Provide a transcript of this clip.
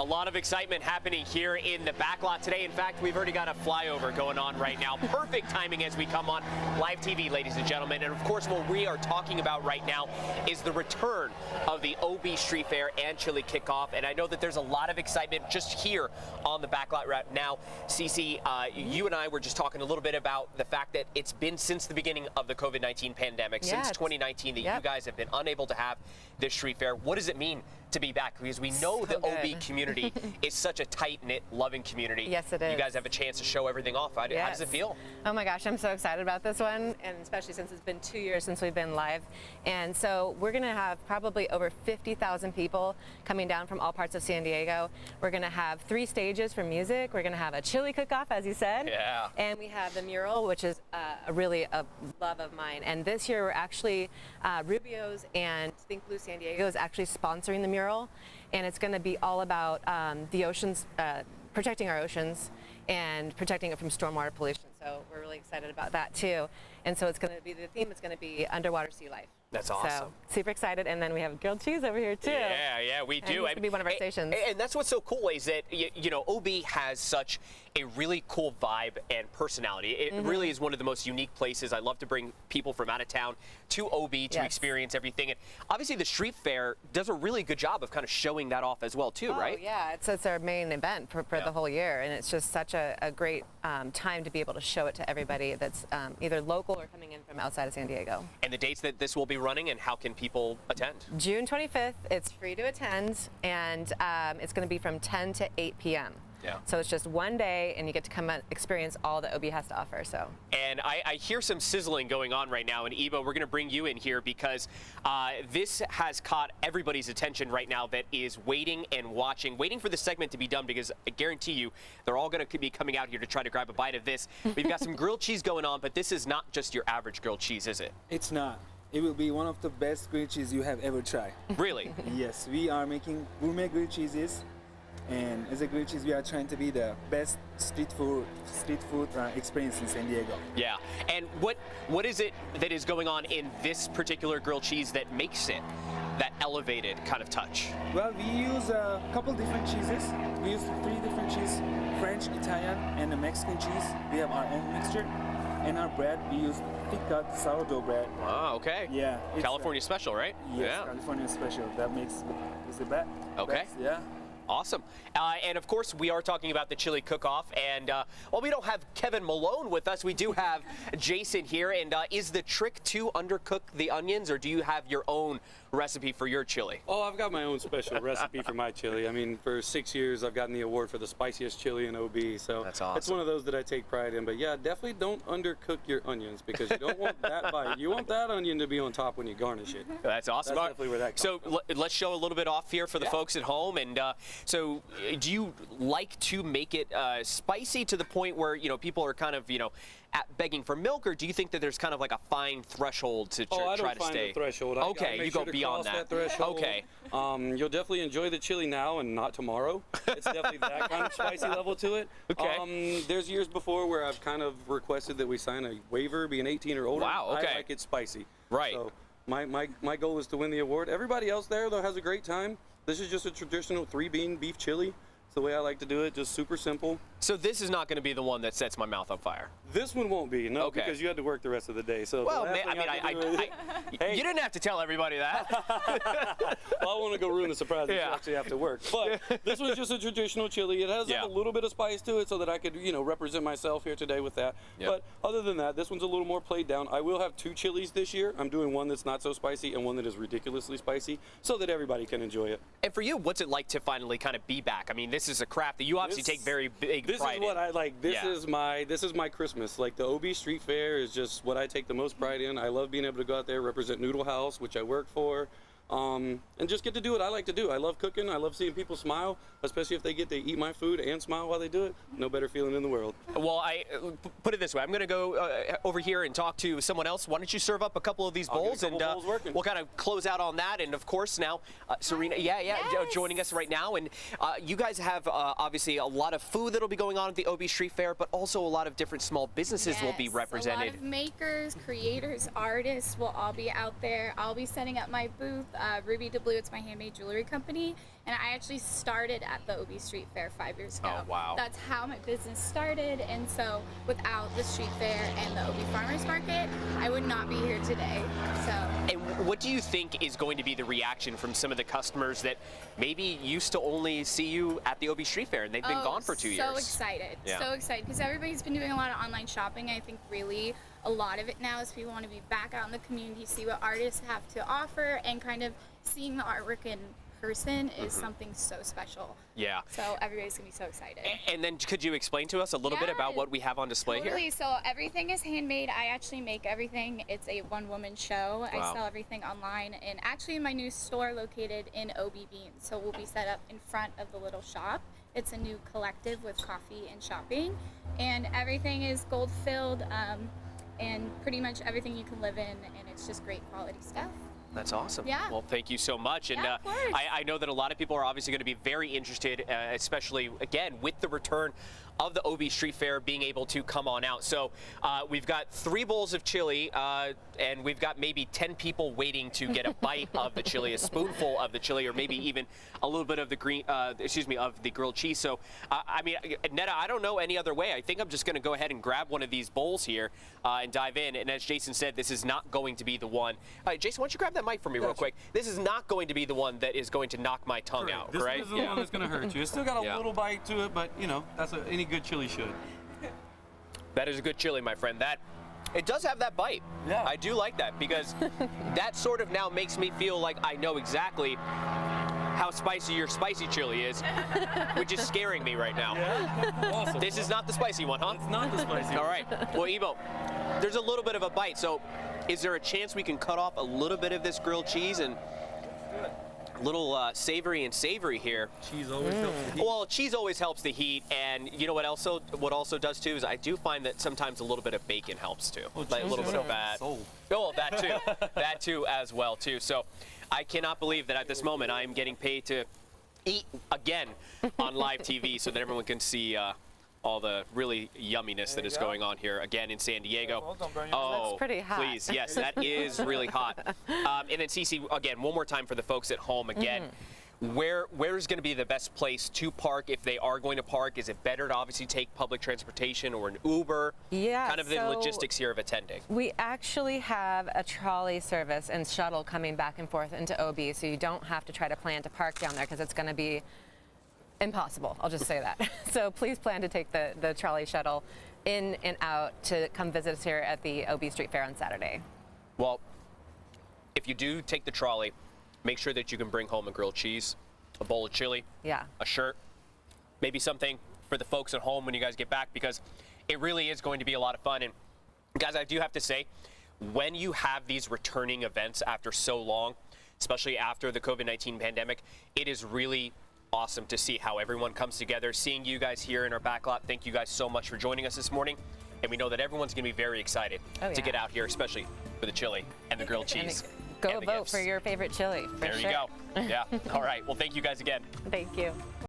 A lot of excitement happening here in the back lot today. In fact, we've already got a flyover going on right now. Perfect timing as we come on live TV, ladies and gentlemen. And of course, what we are talking about right now is the return of the OB Street Fair and Chili Kickoff. And I know that there's a lot of excitement just here on the back lot right now. Cece, you and I were just talking a little bit about the fact that it's been since the beginning of the COVID-19 pandemic, since 2019, that you guys have been unable to have this street fair. What does it mean to be back? Because we know the OB community is such a tight-knit, loving community. Yes, it is. You guys have a chance to show everything off. How does it feel? Oh my gosh, I'm so excited about this one, and especially since it's been 2 years since we've been live. And so we're going to have probably over 50,000 people coming down from all parts of San Diego. We're going to have 3 stages for music. We're going to have a chili cook-off, as you said. Yeah. And we have the mural, which is really a love of mine. And this year we're actually, Rubio's and Think Blue San Diego is actually sponsoring the mural. And it's going to be all about the oceans, protecting our oceans and protecting it from stormwater pollution. So we're really excited about that too. And so it's going to be, the theme is going to be underwater sea life. That's awesome. So super excited. And then we have grilled cheese over here too. Yeah, we do. It's going to be one of our stations. And that's what's so cool is that, you know, OB has such a really cool vibe and personality. It really is one of the most unique places. I love to bring people from out of town to OB to experience everything. And obviously the street fair does a really good job of kind of showing that off as well too, right? Yeah, it's our main event for the whole year. And it's just such a great time to be able to show it to everybody that's either local or coming in from outside of San Diego. And the dates that this will be running, and how can people attend? June 25th, it's free to attend, and it's going to be from 10 to 8 p.m. Yeah. So it's just one day, and you get to come and experience all that OB has to offer. So. And I hear some sizzling going on right now, and Eva, we're going to bring you in here because this has caught everybody's attention right now that is waiting and watching, waiting for the segment to be done, because I guarantee you they're all going to be coming out here to try to grab a bite of this. We've got some grilled cheese going on, but this is not just your average grilled cheese, is it? It's not. It will be one of the best grilled cheese you have ever tried. Really? Yes, we are making gourmet grilled cheeses, and as a grilled cheese, we are trying to be the best street food experience in San Diego. Yeah, and what is it that is going on in this particular grilled cheese that makes it that elevated kind of touch? Well, we use a couple different cheeses. We use 3 different cheeses: French, Italian, and a Mexican cheese. We have our own mixture. And our bread, we use thick cut sourdough bread. Wow, okay. Yeah. California special, right? Yes, yeah. California special. That makes the best. Okay. Yeah. Awesome. And of course, we are talking about the chili cook-off. And while we don't have Kevin Malone with us, we do have Jason here. And is the trick to undercook the onions, or do you have your own recipe for your chili? Oh, I've got my own special recipe for my chili. I mean, for 6 years, I've gotten the award for the spiciest chili in OB. So that's awesome. It's one of those that I take pride in. But yeah, definitely don't undercook your onions, because you don't want that bite. You want that onion to be on top when you garnish it. That's awesome. That's definitely where that comes from. Let's show a little bit off here for the folks at home. And so do you like to make it spicy to the point where, you know, people are kind of, you know, begging for milk, or do you think that there's kind of like a fine threshold to try to stay? I don't find the threshold. Okay, you go beyond that. Threshold. Okay. You'll definitely enjoy the chili now and not tomorrow. It's definitely that kind of spicy level to it. Okay. There's years before where I've kind of requested that we sign a waiver, being 18 or older. Wow, okay. I like it spicy. Right. So my goal is to win the award. Everybody else there, though, has a great time. This is just a traditional 3-bean beef chili. It's the way I like to do it, just super simple. So this is not going to be the one that sets my mouth on fire? This one won't be, no, because you had to work the rest of the day. So well, you didn't have to tell everybody that. Well, I want to go ruin the surprise that you actually have to work. But this was just a traditional chili. It has a little bit of spice to it so that I could, you know, represent myself here today with that. But other than that, this one's a little more played down. I will have 2 chilies this year. I'm doing one that's not so spicy and one that is ridiculously spicy so that everybody can enjoy it. And for you, what's it like to finally kind of be back? I mean, this is a craft that you obviously take very big pride in. This is what I like. This is my Christmas. Like, the OB Street Fair is just what I take the most pride in. I love being able to go out there, represent Noodle House, which I work for. And just get to do what I like to do. I love cooking. I love seeing people smile, especially if they get to eat my food and smile while they do it. No better feeling in the world. Well, I put it this way. I'm going to go over here and talk to someone else. Why don't you serve up a couple of these bowls, and we'll kind of close out on that. And of course, now Serena, joining us right now. And you guys have obviously a lot of food that'll be going on at the OB Street Fair, but also a lot of different small businesses will be represented. A lot of makers, creators, artists will all be out there. I'll be setting up my booth. Ruby de Blue. It's my handmade jewelry company, and I actually started at the OB Street Fair 5 years ago. Oh, wow. That's how my business started, and so without the street fair and the OB Farmers Market, I would not be here today. So. And what do you think is going to be the reaction from some of the customers that maybe used to only see you at the OB Street Fair and they've been gone for 2 years? So excited, so excited, because everybody's been doing a lot of online shopping. I think really a lot of it now is people want to be back out in the community, see what artists have to offer, and kind of seeing the artwork in person is something so special. Yeah. So everybody's gonna be so excited. And then could you explain to us a little bit about what we have on display Totally. here? So everything is handmade. I actually make everything. It's a one-woman show. Wow. I sell everything online, and actually my new store located in OB Beans. So we'll be set up in front of the little shop. It's a new collective with coffee and shopping, and everything is gold-filled, and pretty much everything you can live in, and it's just great quality stuff. That's awesome. Yeah. Well, thank you so much. And Yeah, of course. I know that a lot of people are obviously going to be very interested, especially, again, with the return of the OB Street Fair being able to come on out. So we've got 3 bowls of chili, and we've got maybe 10 people waiting to get a bite of the chili, a spoonful of the chili, or maybe even a little bit of the of the grilled cheese. So, I mean, Netta, I don't know any other way. I think I'm just going to go ahead and grab one of these bowls here and dive in. And as Jason said, this is not going to be the one. Jason, why don't you grab that mic for me real quick? This is not going to be the one that is going to knock my tongue out, This right? is the one that's going to hurt you. It's still got a little bite to it, but, you know, that's any good chili should. That is a good chili, my friend. It does have that bite. Yeah. I do like that, because that sort of now makes me feel like I know exactly how spicy your spicy chili is, which is scaring me right now. Yeah. Awesome. This is not the spicy one, huh? It's not the spicy All right. Well, Ibo, there's a little bit of a bite, so is there a chance we can cut off a little bit of this grilled cheese and a little savory and savory here? Cheese always helps the heat. Well, cheese always helps the heat, and you know what also does too is I do find that sometimes a little bit of bacon helps too, like a little bit of fat. Sold. Oh, that too, that too as well too. So I cannot believe that at this moment I am getting paid to eat again on live TV so that everyone can see all the really yumminess that is going on here again in San Diego. Oh, That's pretty hot. Please, yes, that is really hot. And then Cece, again, one more time for the folks at home again. Where is going to be the best place to park if they are going to park? Is it better to obviously take public transportation or an Uber? Yeah, Kind of the so logistics here of attending. we actually have a trolley service and shuttle coming back and forth into OB, so you don't have to try to plan to park down there because it's going to be impossible. I'll just say that. So please plan to take the trolley shuttle in and out to come visit us here at the OB Street Fair on Saturday. Well, if you do take the trolley, make sure that you can bring home a grilled cheese, a bowl of chili, Yeah. a shirt, maybe something for the folks at home when you guys get back, because it really is going to be a lot of fun. And guys, I do have to say, when you have these returning events after so long, especially after the COVID-19 pandemic, it is really awesome to see how everyone comes together. Seeing you guys here in our backlot, thank you guys so much for joining us this morning. And we know that everyone's going to be very excited to get out here, especially for the chili and the grilled cheese. Go and the vote gifts. for your favorite chili. For There sure. you go. Yeah. All right. Well, thank you guys again. Thank you.